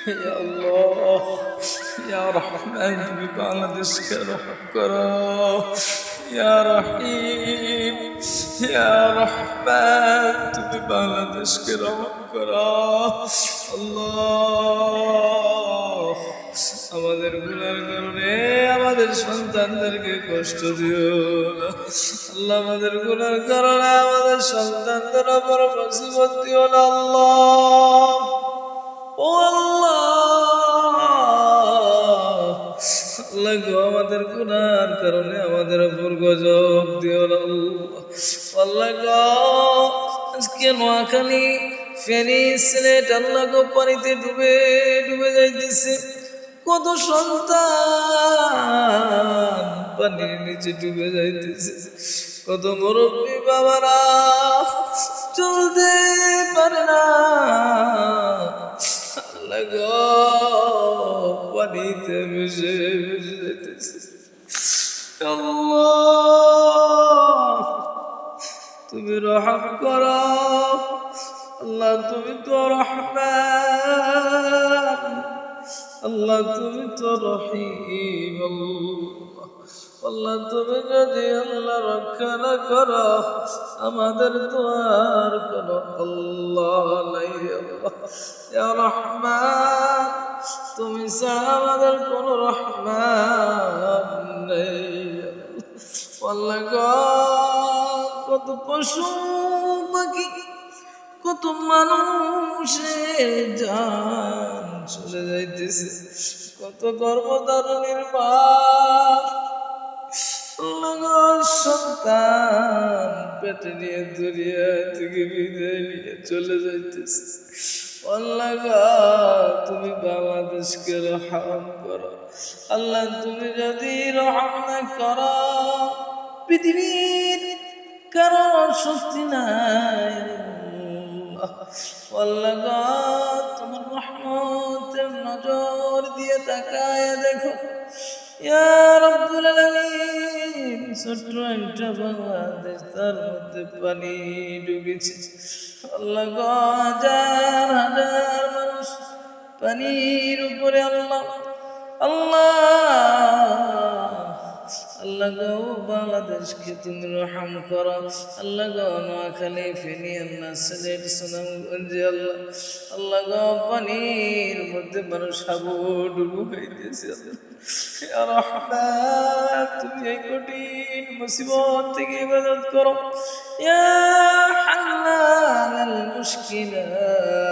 ইয়া আল্লাহ, ইয়া রহমান, তুমি বাংলাদেশকে রহম করো। ইয়া রহিম, ইয়া রহমান, তুমি বাংলাদেশকে রহম করো। আল্লাহ, আমাদের গুনার কারণে আমাদের সন্তানদেরকে কষ্ট দিও না। আল্লাহ, আমাদের গুনার কারণে আমাদের সন্তানদের উপর মুসিবত দিও না। আল্লাহ, ও আল্লাহ, আল্লাহ গো, আমাদের গুনার কারণে আমাদের উপর গজব দিও না। আল্লাহ গো, আজকে নোয়াখালী, ফেনী, সিলেট আল্লাহ গো পানিতে ডুবে ডুবে যাইতেছে। কত সন্তান পানির নিচে ডুবে যাইতেছে। কত মুরব্বী বাবারা চলতে পারে না। আল্লাহ গো, পানিতে ভেসে ভেসে যাইতেছে। আল্লাহ, তুমি রহম করো। আল্লাহ, তুমি তো রহমান। আল্লাহ, তুমি তো রহিম। আল্লাহ, তুমি যদি আল্লাহ রক্ষা না করো, আমাদের তো আর কোনো আল্লাহ নাই। আল্লাহ, ইয়া রহমান, তুমি ছাড়া আমাদের কোনো রহমান নেই। আল্লাহ গো, কত পশু পাখি, কত মানুষের জান চলে যাইতেছে। কত গর্ভধারণের মা সন্তান পেটে নিয়ে দুনিয়া থেকে বিদায় নিয়ে চলে যাইতেছে। আল্লাহ গো, তুমি বাংলাদেশকে রহম করো। আল্লাহ, তুমি যদি রহম না করো, পৃথিবীর কারো শক্তি নাই। আল্লাহ গো, তোমার রহমতের নজর দিয়ে তাকায় দেখো। ইয়া রাব্বুল আলামিন, ছোট্ট একটা বাংলাদেশ, তার মধ্যে পানি ডুবেছে। আল্লাহ গো, হাজার হাজার মানুষ পানির উপরে। আল্লাহ, আল্লাহ, আল্লাহ গো, বাংলাদেশকে তুমি রহম করো। আল্লাহ গো, নোয়াখালী, ফেনী, আল্লাহ সিলেট, সুনামগঞ্জে আল্লাহ, আল্লাহ গো, পানির মধ্যে মানুষ হাবুডুবু হইতেছে। ইয়া রহমান, তুমি এই কঠিন মুসিবত থেকে ইবাদত করো। ইয়া হাল্লাল মুশকিলাত।